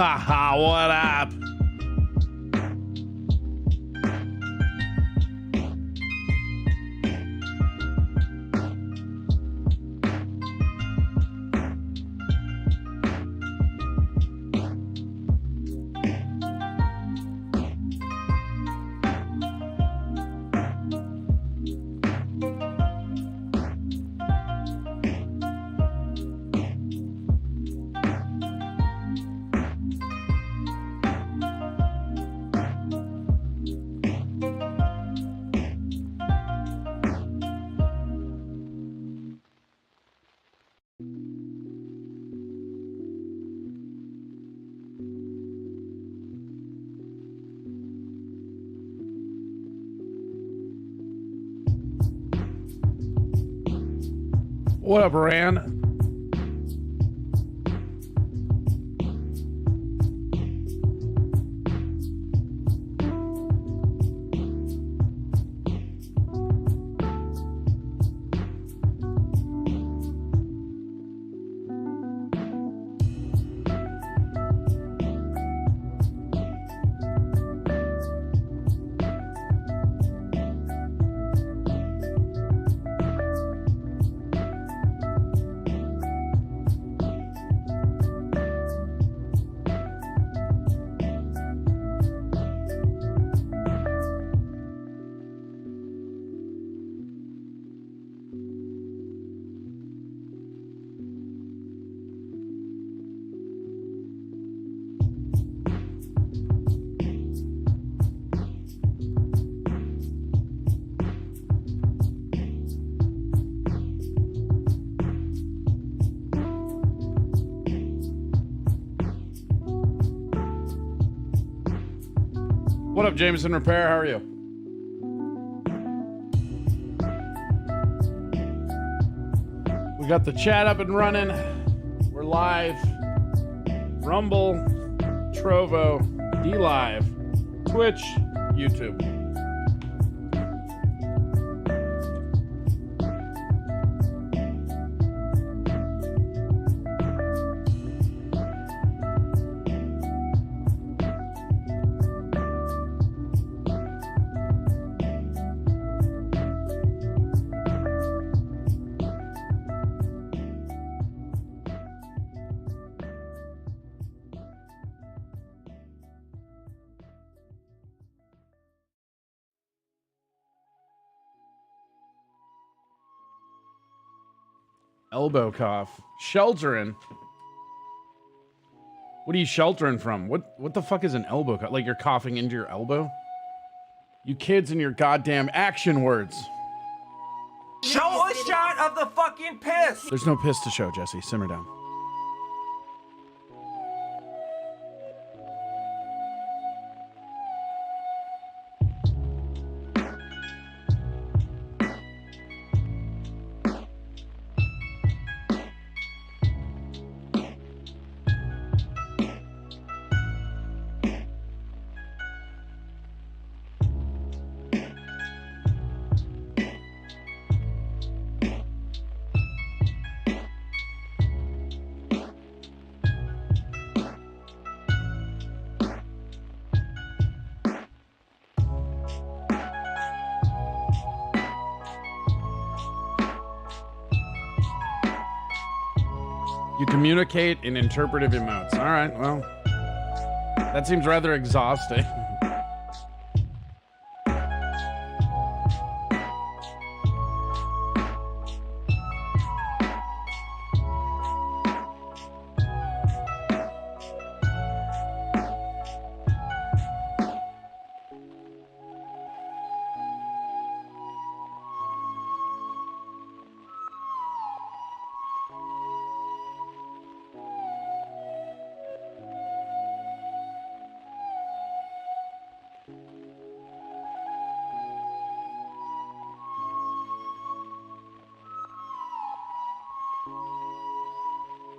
Haha, what up? What up, Rand? What up, Jameson Repair? How are you? We got the chat up and running. We're live. Rumble, Trovo, DLive, Twitch, YouTube. Elbow cough. Sheltering. What are you sheltering from? What the fuck is an elbow cough? Like you're coughing into your elbow? You kids and your goddamn action words. Show a shot of the fucking piss! There's no piss to show, Jesse. Simmer down. You communicate in interpretive emotes. All right, well, that seems rather exhausting.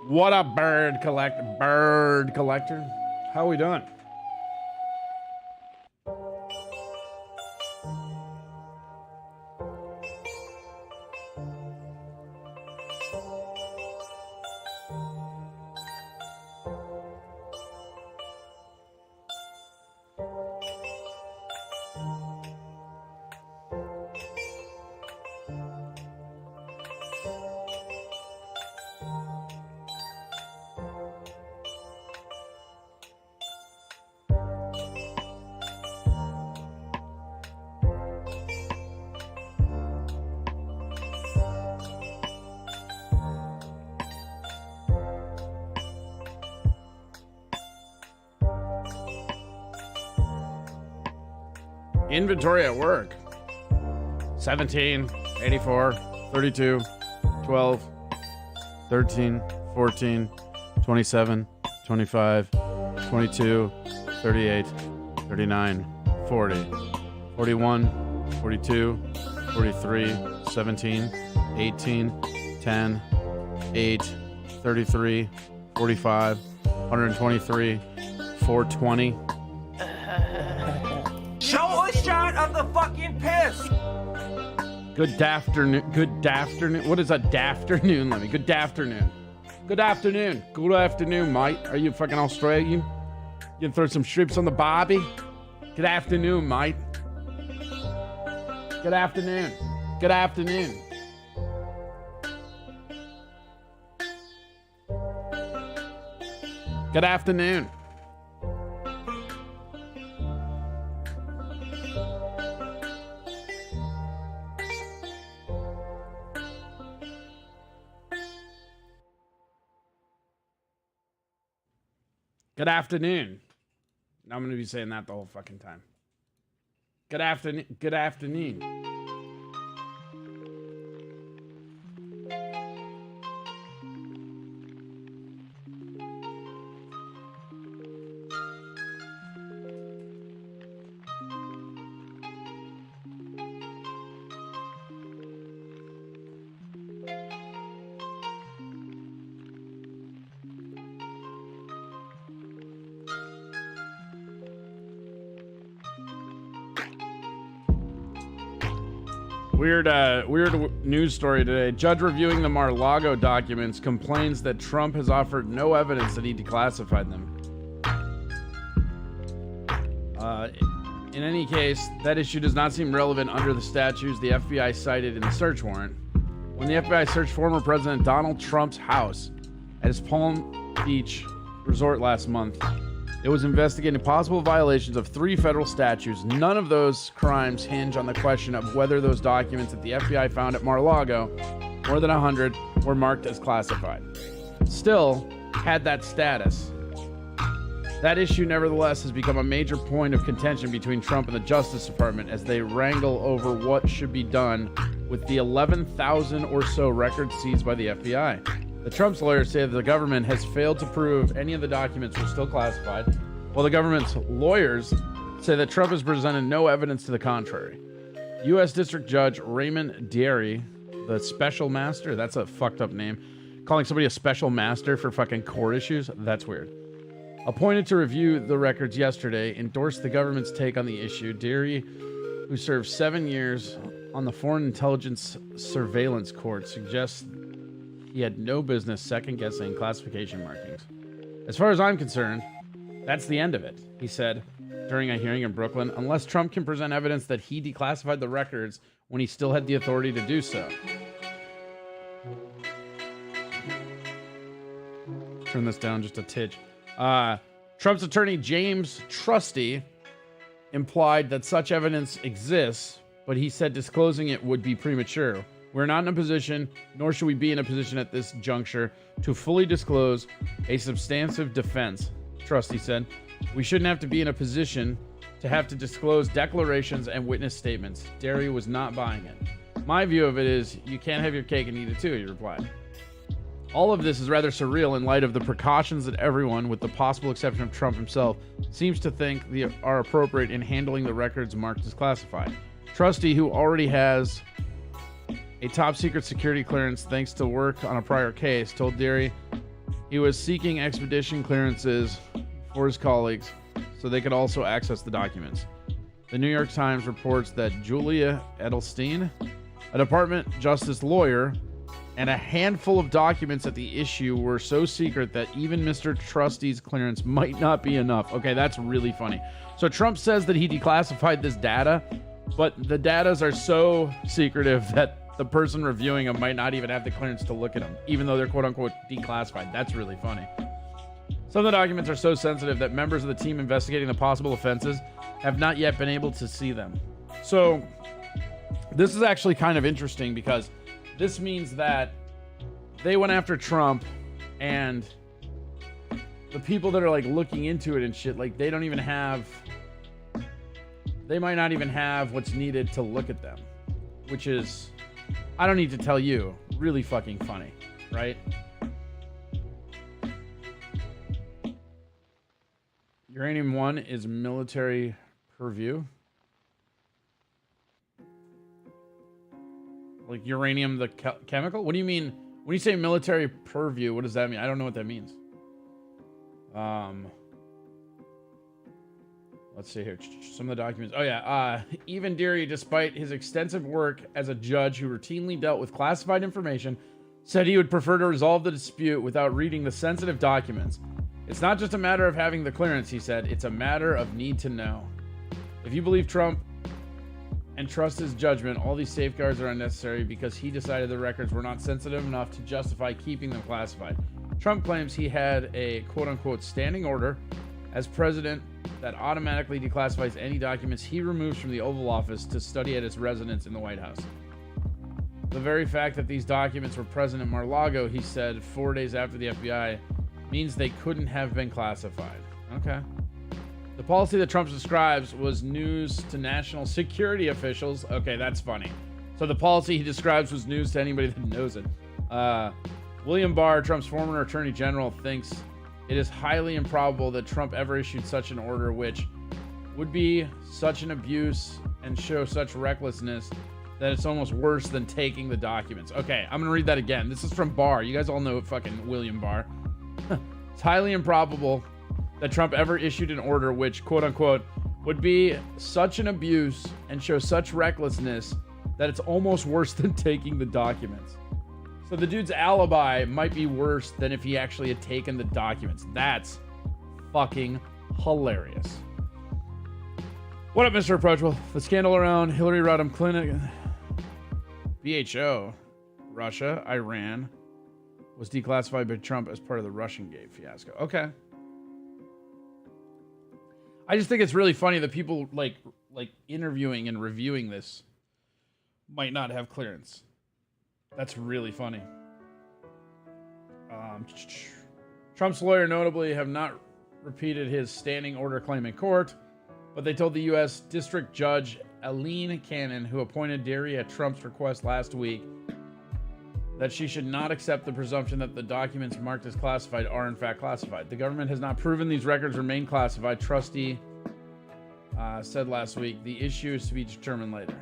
What up, bird collector? How are we doing? Inventory at work. 17, 84, 32, 12, 13, 14, 27, 25, 22, 38, 39, 40, 41, 42, 43, 17, 18, 10, 8, 33, 45, 123, 420. Show a shot of the fucking piss. Good afternoon. Good afternoon. What is a dafternoon, Lemmy? Good afternoon. Good afternoon. Good afternoon, mate. Are you fucking Australian? You can throw some strips on the barbie? Good afternoon, mate. Good afternoon. Good afternoon. Good afternoon. Good afternoon. Now I'm going to be saying that the whole fucking time. Good afternoon. Good afternoon. Weird news story today. Judge reviewing the Mar-a-Lago documents complains that Trump has offered no evidence that he declassified them. In any case, that issue does not seem relevant under the statutes the FBI cited in the search warrant. When the FBI searched former President Donald Trump's house at his Palm Beach resort last month, it was investigating possible violations of 3 federal statutes. None of those crimes hinge on the question of whether those documents that the FBI found at Mar-a-Lago, more than 100, were marked as classified. Still, had that status. That issue, nevertheless, has become a major point of contention between Trump and the Justice Department as they wrangle over what should be done with the 11,000 or so records seized by the FBI. The Trump's lawyers say that the government has failed to prove any of the documents were still classified, while the government's lawyers say that Trump has presented no evidence to the contrary. U.S. District Judge Raymond Derry, the special master, that's a fucked up name, calling somebody a special master for fucking court issues, that's weird. Appointed to review the records yesterday, endorsed the government's take on the issue. Derry, who served 7 years on the Foreign Intelligence Surveillance Court, suggests he had no business second-guessing classification markings. As far as I'm concerned, that's the end of it, he said during a hearing in Brooklyn, unless Trump can present evidence that he declassified the records when he still had the authority to do so. Turn this down just a titch. Trump's attorney, James Trusty, implied that such evidence exists, but he said disclosing it would be premature. We're not in a position, nor should we be in a position at this juncture, to fully disclose a substantive defense, Trusty said. We shouldn't have to be in a position to have to disclose declarations and witness statements. Derry was not buying it. My view of it is, you can't have your cake and eat it too, he replied. All of this is rather surreal in light of the precautions that everyone, with the possible exception of Trump himself, seems to think are appropriate in handling the records marked as classified. Trusty, who already has a top secret security clearance thanks to work on a prior case, told Derry he was seeking expedition clearances for his colleagues so they could also access the documents. The New York Times reports that Julia Edelstein, a Department Justice lawyer, and a handful of documents at the issue were so secret that even Mr. Trusty's clearance might not be enough. Okay, that's really funny. So Trump says that he declassified this data, but the datas are so secretive that the person reviewing them might not even have the clearance to look at them, even though they're quote-unquote declassified. That's really funny. Some of the documents are so sensitive that members of the team investigating the possible offenses have not yet been able to see them. So this is actually kind of interesting because this means that they went after Trump, and the people that are like looking into it and shit, like they don't even have they might not even have what's needed to look at them, which is, I don't need to tell you, really fucking funny, right? Uranium-1 is military purview. Like uranium, the chemical? What do you mean? When you say military purview, what does that mean? I don't know what that means. Let's see here. Some of the documents. Oh, yeah. Evan Deary, despite his extensive work as a judge who routinely dealt with classified information, said he would prefer to resolve the dispute without reading the sensitive documents. It's not just a matter of having the clearance, he said. It's a matter of need to know. If you believe Trump and trust his judgment, all these safeguards are unnecessary because he decided the records were not sensitive enough to justify keeping them classified. Trump claims he had a quote-unquote standing order as president that automatically declassifies any documents he removes from the Oval Office to study at his residence in the White House. The very fact that these documents were present at Mar-a-Lago, he said 4 days after the FBI, means they couldn't have been classified. Okay. The policy that Trump describes was news to national security officials. Okay, that's funny. So the policy he describes was news to anybody that knows it. William Barr, Trump's former attorney general, thinks it is highly improbable that Trump ever issued such an order, which would be such an abuse and show such recklessness that it's almost worse than taking the documents. Okay, I'm going to read that again. This is from Barr. You guys all know fucking William Barr. It's highly improbable that Trump ever issued an order which, quote unquote, would be such an abuse and show such recklessness that it's almost worse than taking the documents. So the dude's alibi might be worse than if he actually had taken the documents. That's fucking hilarious. What up, Mr. Approachable? The scandal around Hillary Rodham Clinton, WHO, Russia, Iran, was declassified by Trump as part of the Russian Gate fiasco. Okay. I just think it's really funny that people like interviewing and reviewing this might not have clearance. That's really funny. Trump's lawyer notably have not repeated his standing order claim in court, but they told the U.S. District Judge Aileen Cannon, who appointed Deary at Trump's request last week, that she should not accept the presumption that the documents marked as classified are in fact classified. The government has not proven these records remain classified, Trustee said last week. The issue is to be determined later.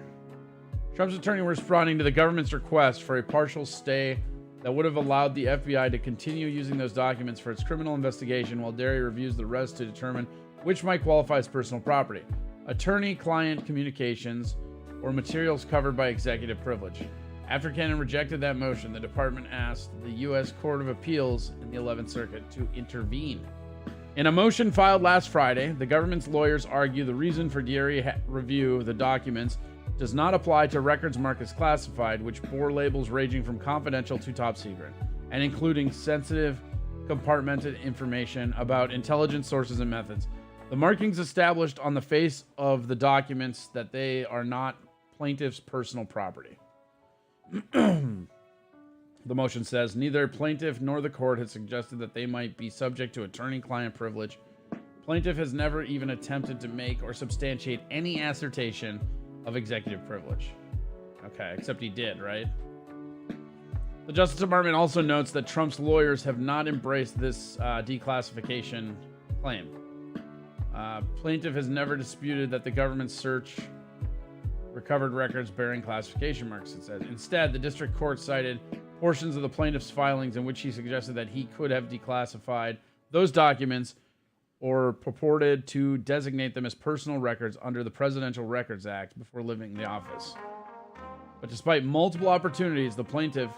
Trump's attorney was responding to the government's request for a partial stay that would have allowed the FBI to continue using those documents for its criminal investigation while Deary reviews the rest to determine which might qualify as personal property, attorney-client communications, or materials covered by executive privilege. After Cannon rejected that motion, the department asked the U.S. Court of Appeals in the 11th Circuit to intervene. In a motion filed last Friday, the government's lawyers argue the reason for Deary review the documents does not apply to records marked as classified, which bore labels ranging from confidential to top secret, and including sensitive, compartmented information about intelligence sources and methods. The markings established on the face of the documents that they are not plaintiff's personal property. The motion says neither plaintiff nor the court has suggested that they might be subject to attorney-client privilege. Plaintiff has never even attempted to make or substantiate any assertion of executive privilege. Okay, except he did, right? The Justice Department also notes that Trump's lawyers have not embraced this declassification claim. Plaintiff has never disputed that the government's search recovered records bearing classification marks, it says. Instead, the district court cited portions of the plaintiff's filings in which he suggested that he could have declassified those documents or purported to designate them as personal records under the Presidential Records Act before leaving the office. But despite multiple opportunities, the plaintiff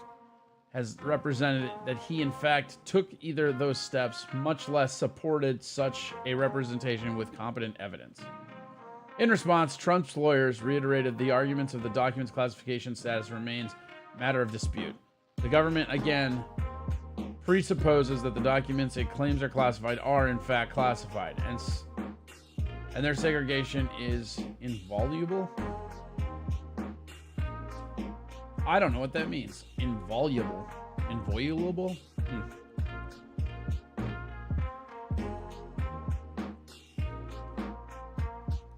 has represented that he in fact took either of those steps, much less supported such a representation with competent evidence. In response, Trump's lawyers reiterated the arguments of the document's classification status remains matter of dispute. The government, again, presupposes that the documents it claims are classified are in fact classified, and their segregation is inviolable. I don't know what that means. Inviolable. Inviolable?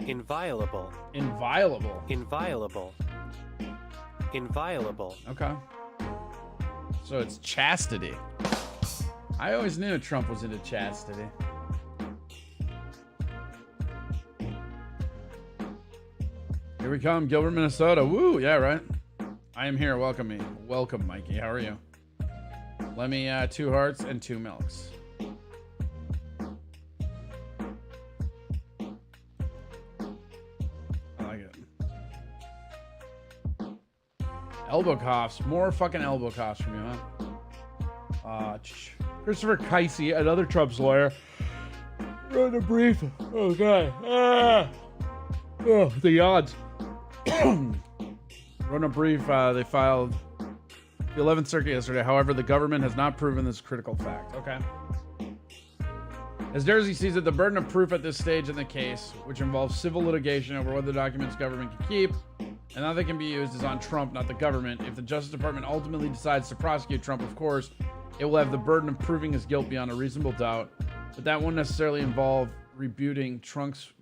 Inviolable. Inviolable. Inviolable. Inviolable. Okay. So it's chastity. I always knew Trump was into chastity. Here we come, Gilbert, Minnesota. Woo, yeah, right. I am here. Welcome me. Welcome, Mikey. How are you? Let me 2 hearts and 2 milks. I like it. Elbow coughs. More fucking elbow coughs from you, huh? Christopher Casey, another Trump's lawyer, wrote a brief. Oh, God. Oh, the yawns. Wrote a brief they filed the 11th Circuit yesterday. However, the government has not proven this critical fact. Okay. As Jersey sees it, the burden of proof at this stage in the case, which involves civil litigation over whether documents government can keep and how they can be used, is on Trump, not the government. If the Justice Department ultimately decides to prosecute Trump, of course, it will have the burden of proving his guilt beyond a reasonable doubt, but that won't necessarily involve rebutting Trump's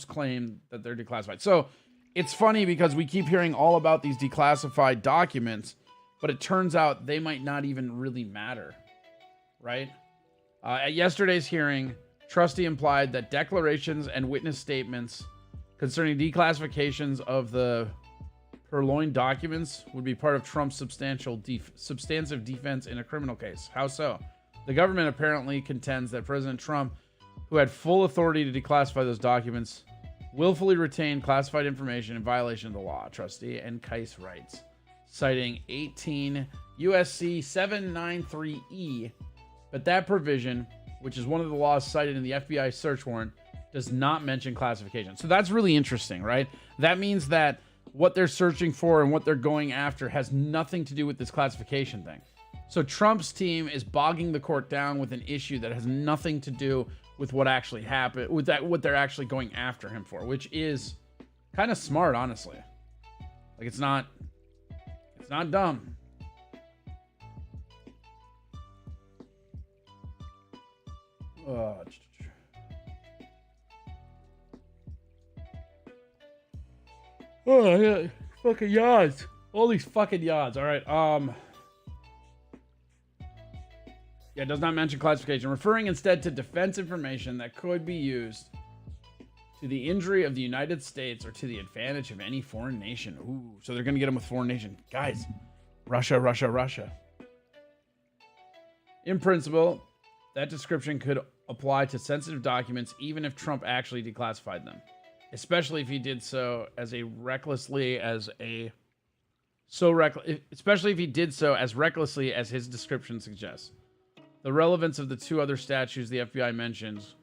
claim that they're declassified. So it's funny because we keep hearing all about these declassified documents, but it turns out they might not even really matter, right? At yesterday's hearing, Trusty implied that declarations and witness statements concerning declassifications of the purloined documents would be part of Trump's substantive defense in a criminal case. How so? The government apparently contends that President Trump, who had full authority to declassify those documents, willfully retained classified information in violation of the law, Trustee and Keiss writes, citing 18 USC 793E, but that provision, which is one of the laws cited in the FBI search warrant, does not mention classification. So that's really interesting, right? That means that what they're searching for and what they're going after has nothing to do with this classification thing. So Trump's team is bogging the court down with an issue that has nothing to do with what actually happened, with that, what they're actually going after him for, which is kind of smart, honestly. Like it's not dumb. Yeah, fucking yawns. All these fucking yawns. All right. Yeah, it does not mention classification, referring instead to defense information that could be used to the injury of the United States or to the advantage of any foreign nation. Ooh, so they're going to get him with foreign nation. Guys, Russia. In principle, that description could apply to sensitive documents even if Trump actually declassified them, especially if he did so as recklessly as his description suggests. The relevance of the 2 other statutes the FBI mentions,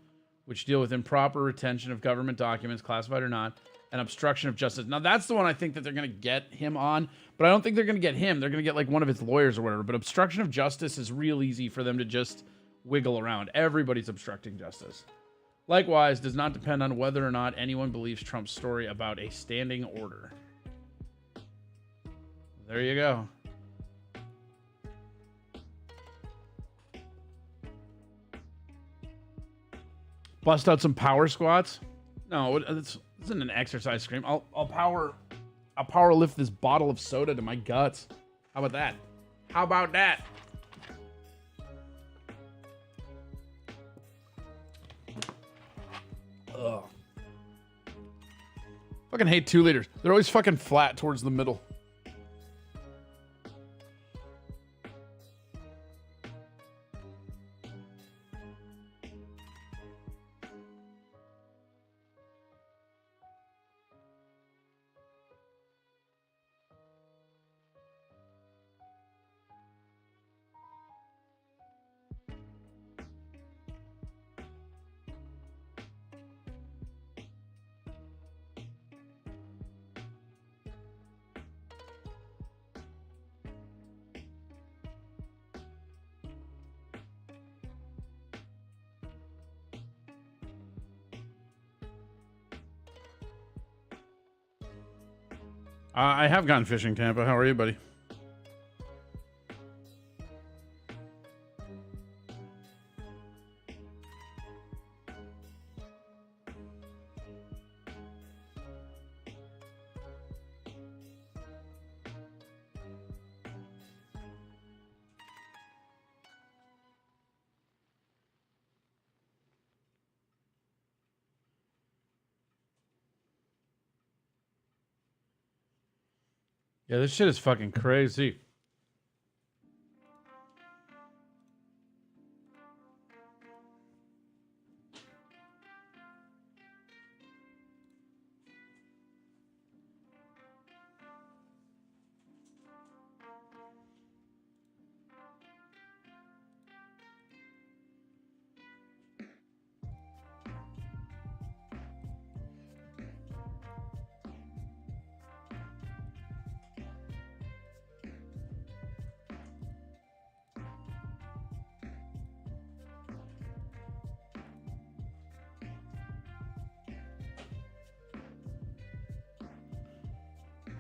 which deal with improper retention of government documents, classified or not, and obstruction of justice. Now, that's the one I think that they're going to get him on, but I don't think they're going to get him. They're going to get like one of his lawyers or whatever. But obstruction of justice is real easy for them to just wiggle around. Everybody's obstructing justice. Likewise, does not depend on whether or not anyone believes Trump's story about a standing order. There you go. Bust out some power squats? No, this isn't an exercise scream. I'll power lift this bottle of soda to my guts. How about that? How about that? Ugh. Fucking hate 2 liters. They're always fucking flat towards the middle. I have gone fishing, Tampa. How are you, buddy? Yeah, this shit is fucking crazy.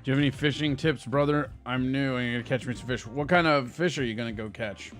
Do you have any fishing tips, brother? I'm new and you're gonna catch me some fish. What kind of fish are you gonna go catch?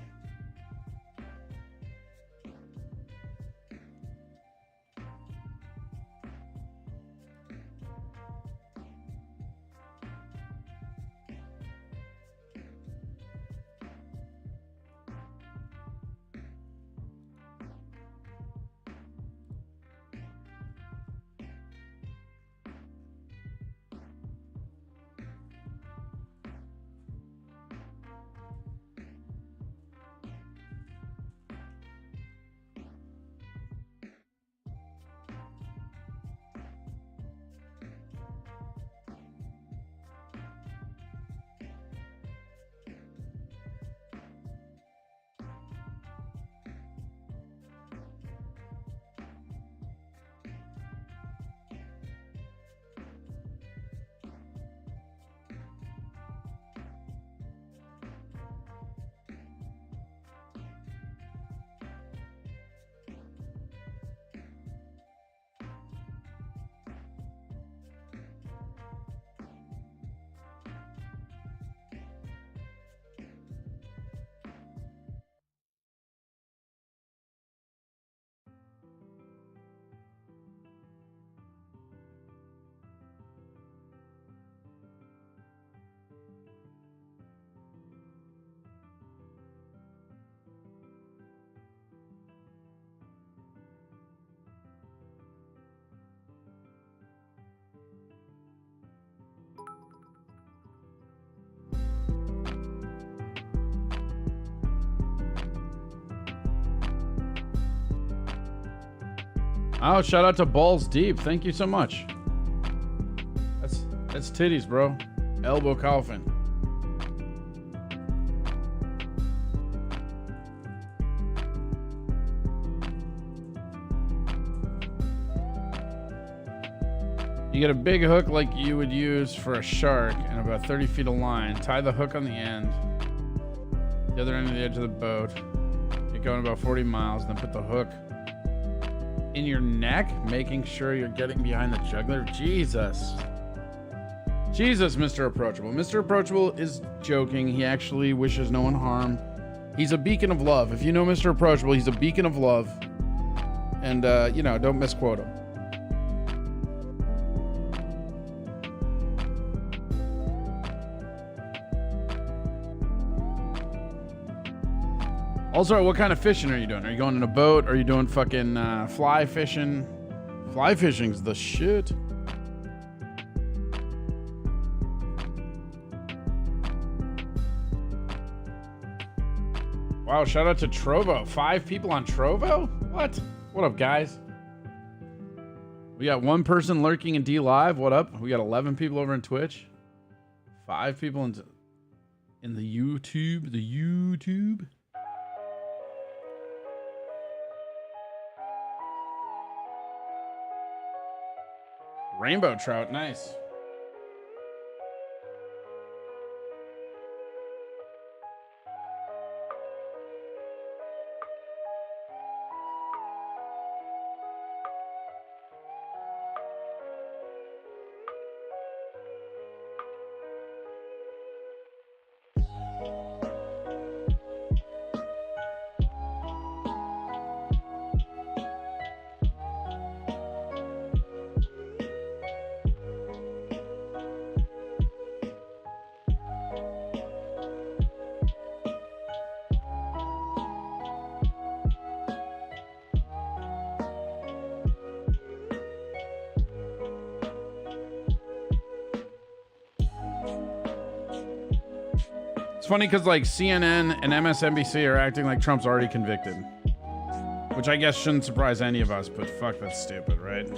Oh, shout out to Balls Deep. Thank you so much. That's titties, bro. Elbow coffin. You get a big hook like you would use for a shark and about 30 feet of line. Tie the hook on the end, the other end of the edge of the boat. Get going about 40 miles, then put the hook in your neck, making sure you're getting behind the jugular. Jesus, Mr. Approachable. Mr. Approachable is joking. He actually wishes no one harm. He's a beacon of love. If you know Mr. Approachable, he's a beacon of love. And, you know, don't misquote him. Also, what kind of fishing are you doing? Are you going in a boat? Are you doing fucking fly fishing? Fly fishing's the shit. Wow, shout out to Trovo. 5 people on Trovo? What? What up, guys? We got 1 person lurking in D Live. What up? We got 11 people over in Twitch. 5 people in the YouTube. Rainbow trout, nice. It's funny because like CNN and MSNBC are acting like Trump's already convicted, which I guess shouldn't surprise any of us, but fuck, that's stupid, right?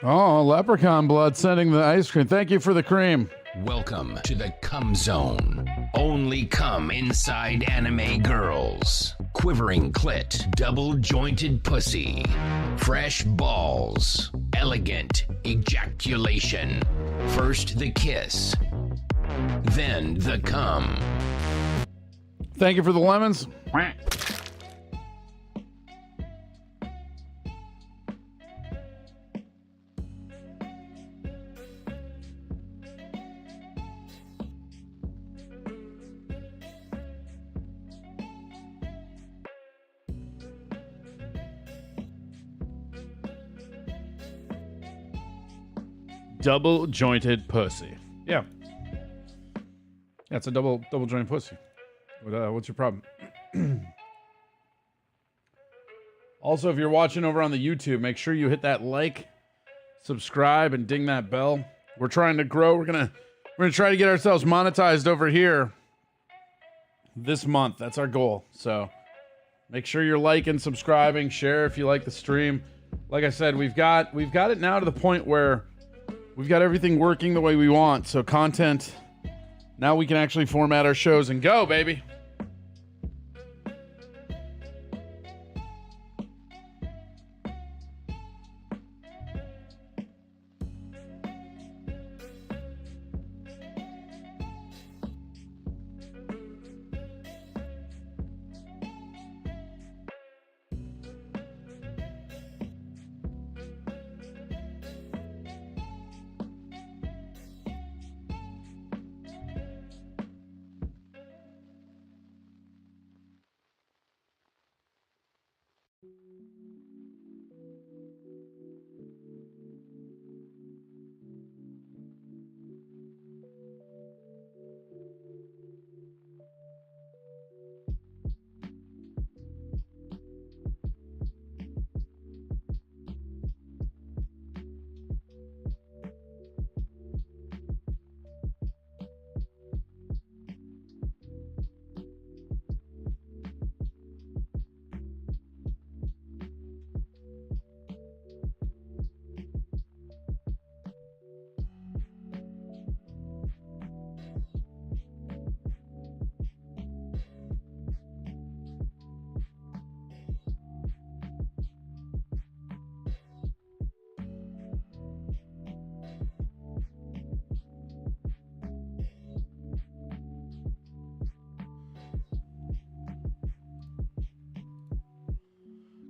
Oh, leprechaun blood sending the ice cream. Thank you for the cream. Welcome to the Cum Zone. Only cum inside anime girls. Quivering clit, double-jointed pussy. Fresh balls. Elegant ejaculation. First the kiss, then the cum. Thank you for the lemons. Double jointed pussy. Yeah. Yeah, it's a double jointed pussy. What's your problem? Also, if you're watching over on the YouTube, make sure you hit that like, subscribe, and ding that bell. We're trying to grow. We're gonna try to get ourselves monetized over here this month. That's our goal. So make sure you're liking, subscribing, share if you like the stream. Like I said, we've got it now to the point where we've got everything working the way we want. So content, now we can actually format our shows and go, baby.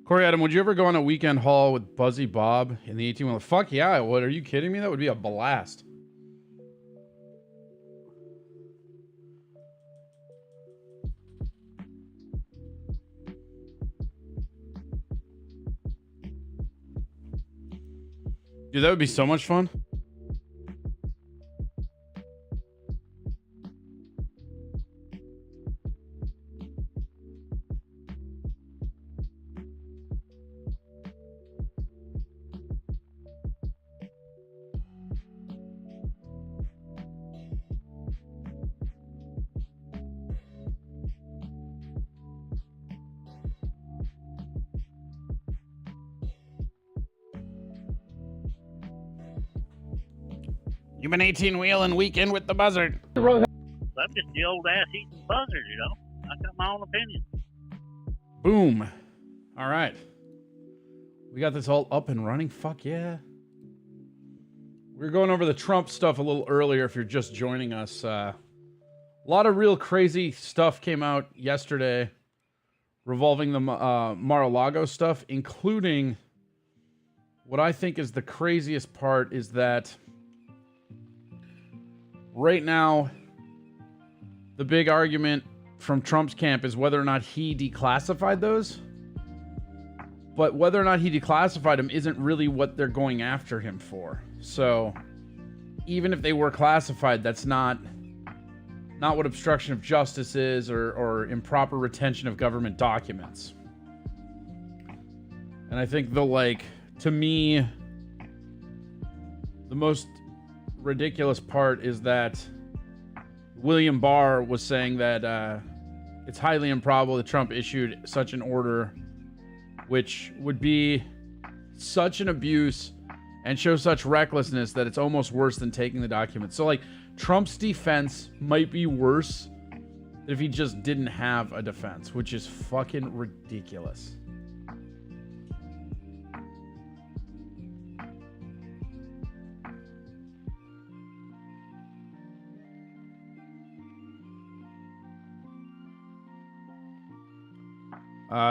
Corey Adam, would you ever go on a weekend haul with Buzzy Bob in the 18-wheeler? Fuck yeah, I would. Are you kidding me? That would be a blast. Dude, that would be so much fun. You've been 18-wheeling weekend with the buzzard. I'm just the old ass eating buzzard, you know. I got my own opinion. Boom. All right. We got this all up and running. Fuck yeah. We were going over the Trump stuff a little earlier if you're just joining us. A lot of real crazy stuff came out yesterday revolving the Mar-a-Lago stuff, including what I think is the craziest part is that right now, the big argument from Trump's camp is whether or not he declassified those. But whether or not he declassified them isn't really what they're going after him for. So even if they were classified, that's not what obstruction of justice is or improper retention of government documents. And I think to me, the most ridiculous part is that William Barr was saying that it's highly improbable that Trump issued such an order, which would be such an abuse and show such recklessness that it's almost worse than taking the documents. So, like, Trump's defense might be worse if he just didn't have a defense, which is fucking ridiculous.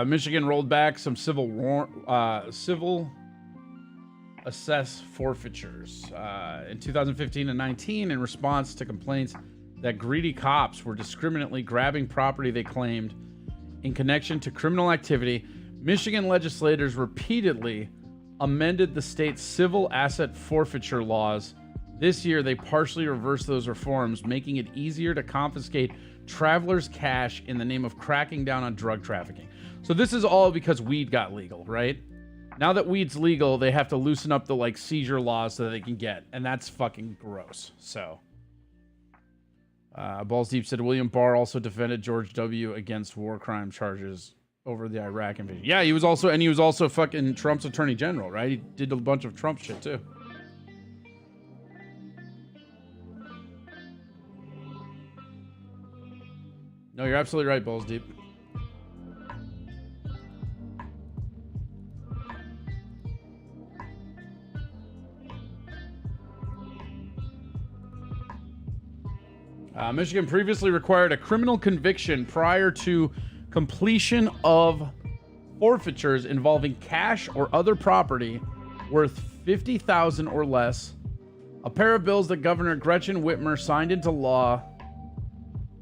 Michigan rolled back some civil assessed forfeitures in 2015 and 19 in response to complaints that greedy cops were discriminately grabbing property they claimed in connection to criminal activity. Michigan legislators repeatedly amended the state's civil asset forfeiture laws. This year, they partially reversed those reforms, making it easier to confiscate travelers' cash in the name of cracking down on drug trafficking. So this is all because weed got legal, right? Now that weed's legal, they have to loosen up the like seizure laws so that they can get, and that's fucking gross. So, Balls Deep said William Barr also defended George W. against war crime charges over the Iraq invasion. Yeah, he was also fucking Trump's attorney general, right? He did a bunch of Trump shit too. No, you're absolutely right, Balls Deep. Michigan previously required a criminal conviction prior to completion of forfeitures involving cash or other property worth $50,000 or less. A pair of bills that Governor Gretchen Whitmer signed into law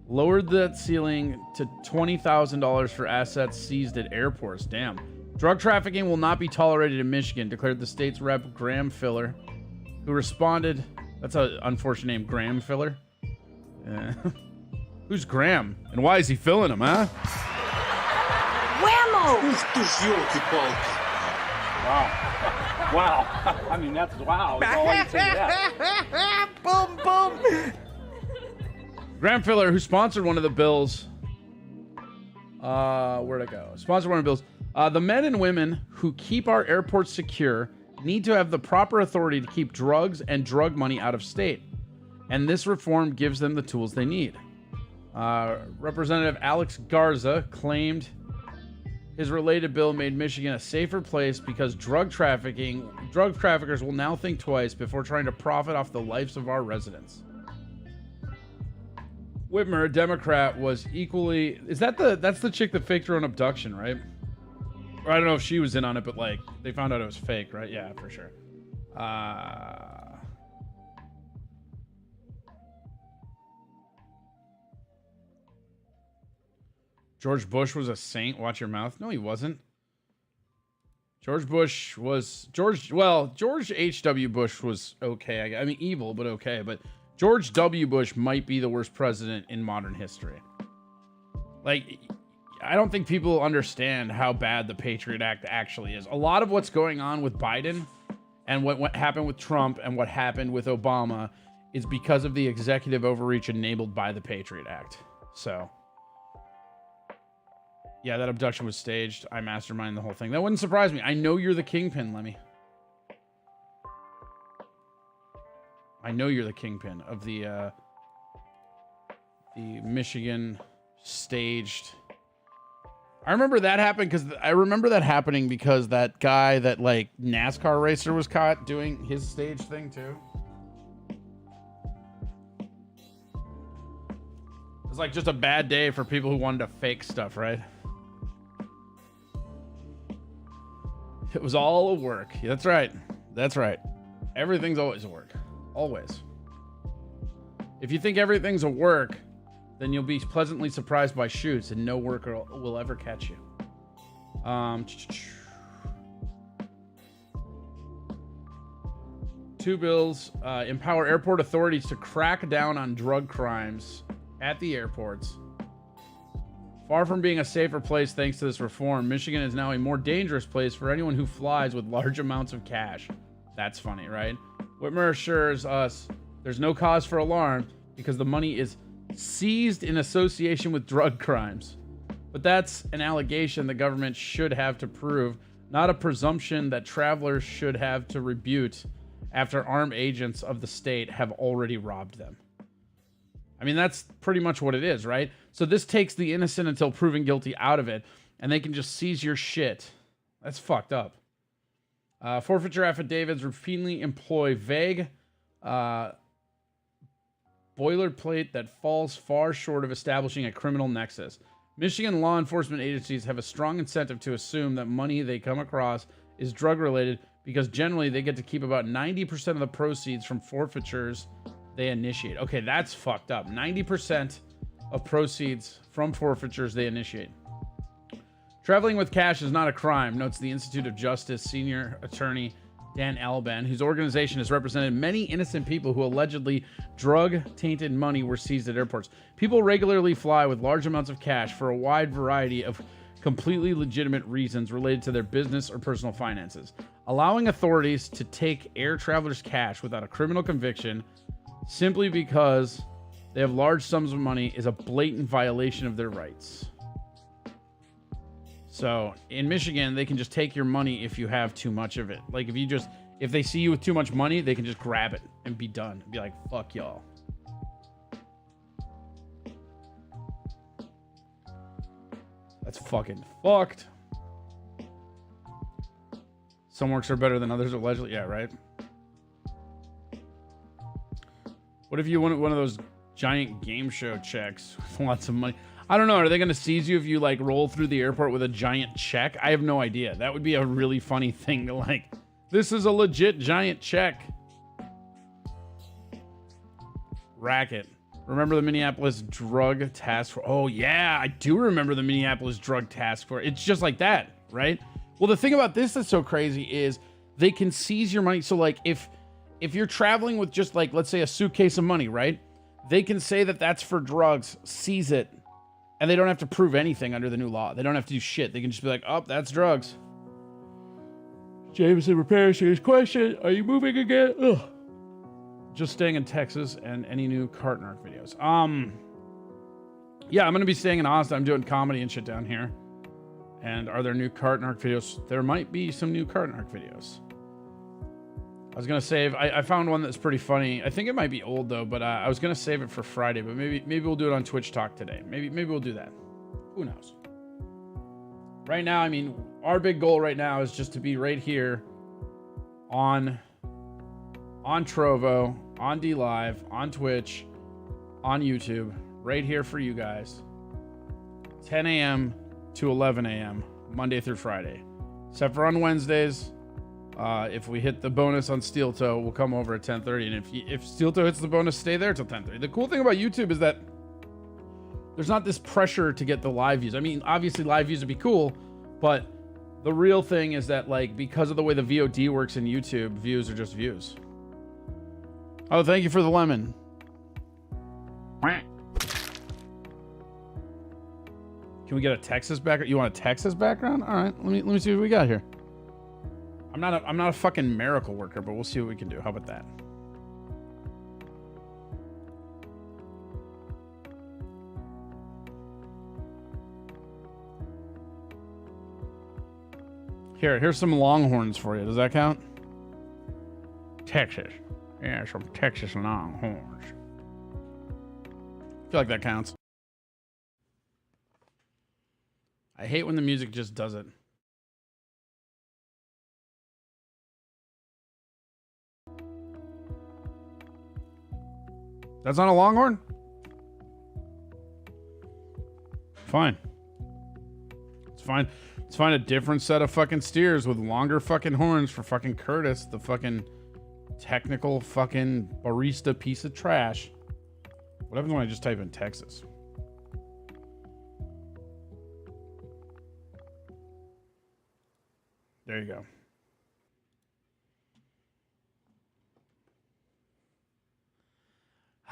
lowered that ceiling to $20,000 for assets seized at airports. Damn. Drug trafficking will not be tolerated in Michigan, declared the state's rep Graham Filler, who responded. That's an unfortunate name, Graham Filler. Who's Graham? And why is he filling him, huh? Whammo! Wow. Wow. I mean, that's wow. That's all I can say to that. Boom, boom. Graham Filler, who sponsored one of the bills. Where'd it go? Sponsored one of the bills. The men and women who keep our airports secure need to have the proper authority to keep drugs and drug money out of state. And this reform gives them the tools they need. Representative Alex Garza claimed his related bill made Michigan a safer place because drug traffickers will now think twice before trying to profit off the lives of our residents. Whitmer, a Democrat, was equally... That's the chick that faked her own abduction, right? Or I don't know if she was in on it, but like, they found out it was fake, right? Yeah, for sure. George Bush was a saint. Watch your mouth. No, he wasn't. George H.W. Bush was okay. I mean, evil, but okay. But George W. Bush might be the worst president in modern history. Like, I don't think people understand how bad the Patriot Act actually is. A lot of what's going on with Biden and what happened with Trump and what happened with Obama is because of the executive overreach enabled by the Patriot Act. So... yeah, that abduction was staged. I masterminded the whole thing. That wouldn't surprise me. I know you're the kingpin, Lemmy. I know you're the kingpin of the Michigan staged. I remember that happened because that guy, that like NASCAR racer, was caught doing his stage thing too. It's like just a bad day for people who wanted to fake stuff, right? It was all a work. That's right. That's right. Everything's always a work. Always. If you think everything's a work, then you'll be pleasantly surprised by shoots and no worker will ever catch you. Two bills empower airport authorities to crack down on drug crimes at the airports. Far from being a safer place thanks to this reform, Michigan is now a more dangerous place for anyone who flies with large amounts of cash. That's funny, right? Whitmer assures us there's no cause for alarm because the money is seized in association with drug crimes. But that's an allegation the government should have to prove, not a presumption that travelers should have to rebut. after armed agents of the state have already robbed them. I mean, that's pretty much what it is, right? So this takes the innocent until proven guilty out of it, and they can just seize your shit. That's fucked up. Forfeiture affidavits routinely employ vague boilerplate that falls far short of establishing a criminal nexus. Michigan law enforcement agencies have a strong incentive to assume that money they come across is drug-related because generally they get to keep about 90% of the proceeds from forfeitures they initiate. Okay, that's fucked up. 90% of proceeds from forfeitures they initiate. Traveling with cash is not a crime, notes the Institute of Justice senior attorney Dan Alban, whose organization has represented many innocent people who allegedly drug-tainted money were seized at airports. People regularly fly with large amounts of cash for a wide variety of completely legitimate reasons related to their business or personal finances. Allowing authorities to take air travelers' cash without a criminal conviction simply because they have large sums of money is a blatant violation of their rights. So in Michigan, they can just take your money if you have too much of it. Like if they see you with too much money, they can just grab it and be done. Be like, fuck y'all. That's fucking fucked. Some works are better than others, allegedly. Yeah, right. What if you want one of those giant game show checks with lots of money? I don't know. Are they going to seize you if you like roll through the airport with a giant check? I have no idea. That would be a really funny thing to like, this is a legit giant check. Racket. Remember the Minneapolis Drug Task Force? Oh yeah, I do remember the Minneapolis Drug Task Force. It's just like that, right? Well, the thing about this that's so crazy is they can seize your money. So like if you're traveling with just like, let's say a suitcase of money, right? They can say that that's for drugs, seize it. And they don't have to prove anything under the new law. They don't have to do shit. They can just be like, oh, that's drugs. Jameson repairs his question. Are you moving again? Ugh. Just staying in Texas and any new Cartnark videos. Yeah, I'm going to be staying in Austin. I'm doing comedy and shit down here. And are there new Cartnark videos? There might be some new Cartnark videos. I was going to save... I found one that's pretty funny. I think it might be old, though, but I was going to save it for Friday, but maybe we'll do it on Twitch Talk today. Maybe we'll do that. Who knows? Right now, I mean, our big goal right now is just to be right here on Trovo, on DLive, on Twitch, on YouTube, right here for you guys. 10 a.m. to 11 a.m., Monday through Friday. Except for on Wednesdays... if we hit the bonus on Steel Toe, we'll come over at 10:30. And if Steel Toe hits the bonus, stay there till 10:30. The cool thing about YouTube is that there's not this pressure to get the live views. I mean, obviously live views would be cool, but the real thing is that like because of the way the VOD works in YouTube, views are just views. Oh, thank you for the lemon. Can we get a Texas background? You want a Texas background? All right, let me see what we got here. I'm not a fucking miracle worker, but we'll see what we can do. How about that? Here's some Longhorns for you. Does that count? Texas. Yeah, some Texas Longhorns. I feel like that counts. I hate when the music just does it. That's not a Longhorn? Fine. It's fine. Let's find a different set of fucking steers with longer fucking horns for fucking Curtis, the fucking technical fucking barista piece of trash. What happens when I just type in Texas? There you go.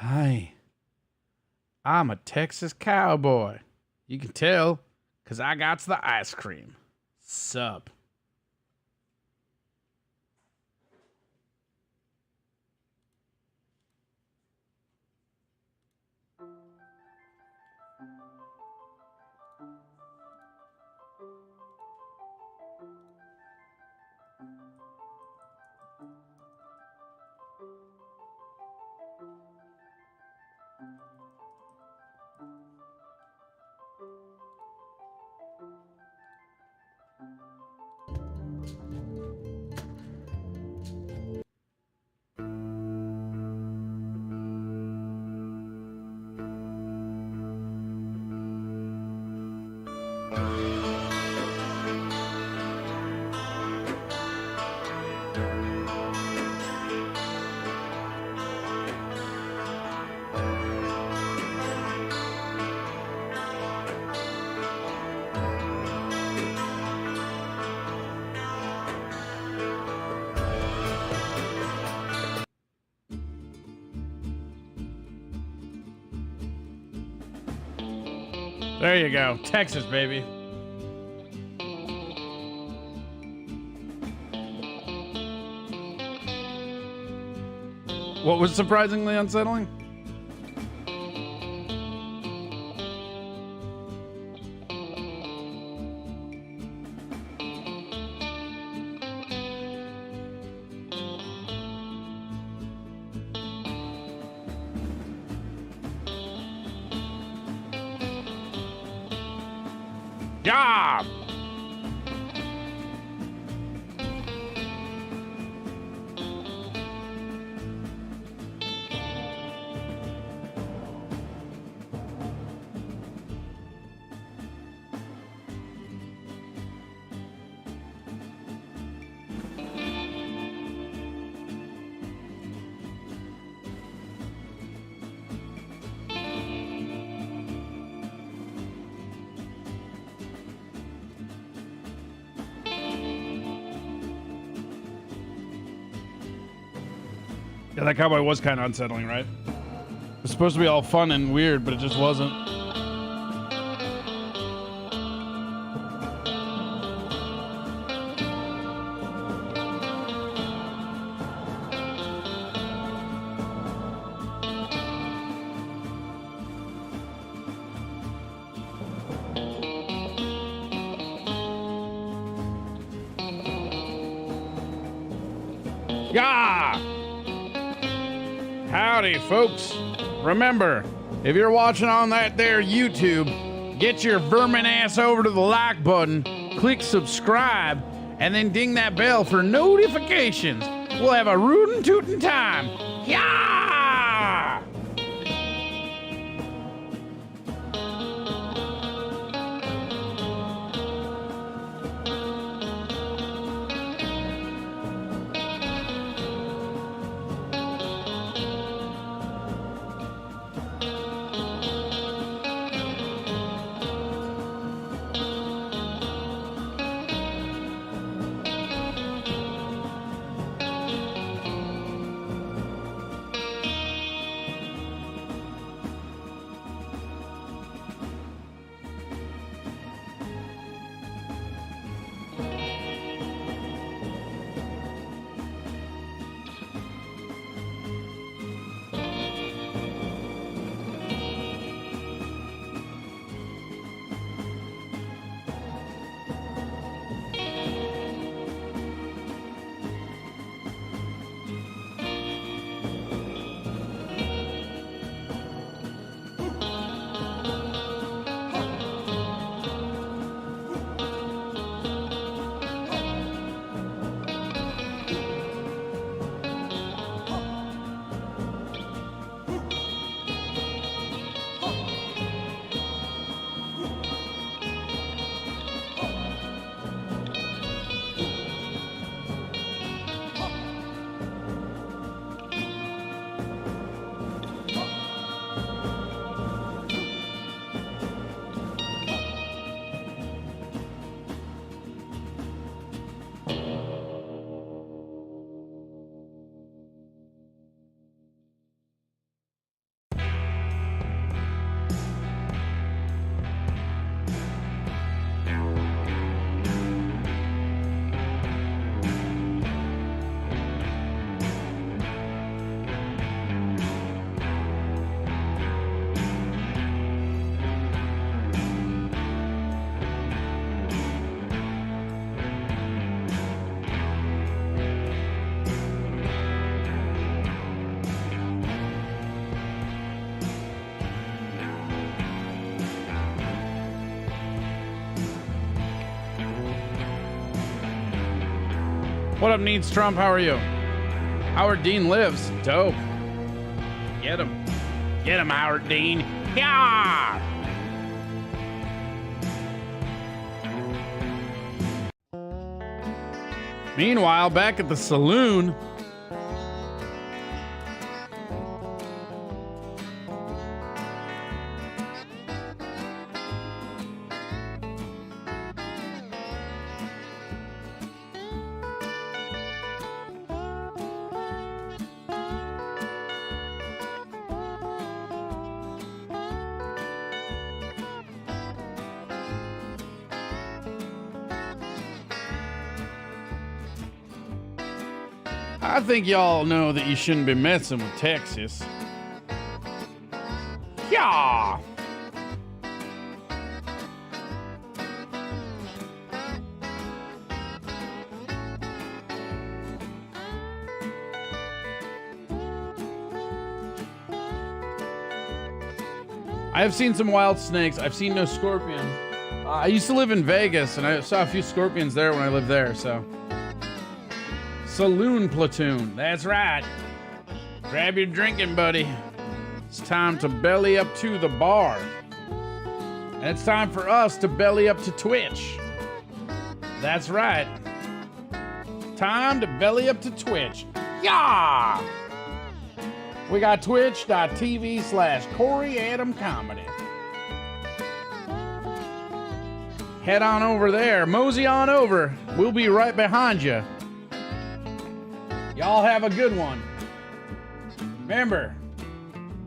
Hi, I'm a Texas cowboy. You can tell, because I got the ice cream. Sup? There you go. Texas, baby. What was surprisingly unsettling? Job! Yeah, that cowboy was kind of unsettling, right? It was supposed to be all fun and weird, but it just wasn't. Yeah! Howdy, folks. Remember, if you're watching on that there YouTube, get your vermin ass over to the like button, click subscribe, and then ding that bell for notifications. We'll have a rootin' tootin' time. Yeah! What up, Needs Trump? How are you? Howard Dean lives. Dope. Get him. Get him, Howard Dean. Yeah! Meanwhile, back at the saloon, I think y'all know that you shouldn't be messing with Texas. Yeah! I have seen some wild snakes. I've seen no scorpions. I used to live in Vegas, and I saw a few scorpions there when I lived there, so... Saloon platoon, that's right. Grab your drinking, buddy. It's time to belly up to the bar. And it's time for us to belly up to Twitch. That's right. Time to belly up to Twitch. Yeah! We got twitch.tv/Corey Adam Comedy. Head on over there. Mosey on over. We'll be right behind you. Y'all have a good one. Remember,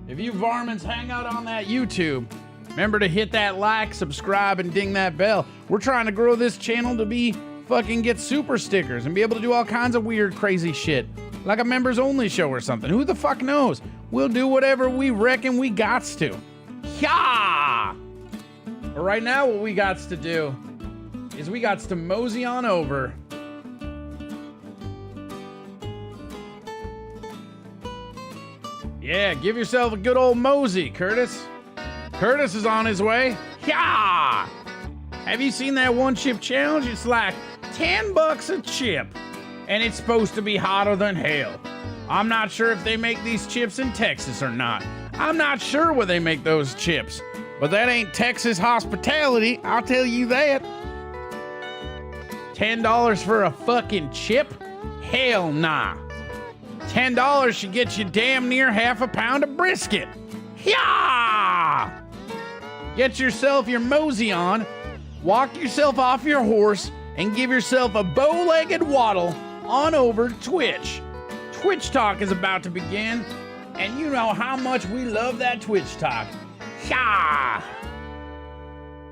if you varmints hang out on that YouTube, remember to hit that like, subscribe, and ding that bell. We're trying to grow this channel to be fucking get super stickers and be able to do all kinds of weird, crazy shit. Like a members only show or something. Who the fuck knows? We'll do whatever we reckon we gots to. Yeah! But right now, what we gots to do is we gots to mosey on over. Yeah, give yourself a good old mosey, Curtis. Curtis is on his way. Yeah! Have you seen that one chip challenge? It's like $10 a chip, and it's supposed to be hotter than hell. I'm not sure if they make these chips in Texas or not. I'm not sure where they make those chips, but that ain't Texas hospitality, I'll tell you that. $10 for a fucking chip? Hell nah. $10 should get you damn near half a pound of brisket. Yeah! Get yourself your mosey on, walk yourself off your horse, and give yourself a bow-legged waddle on over to Twitch. Twitch Talk is about to begin, and you know how much we love that Twitch Talk. Yeah!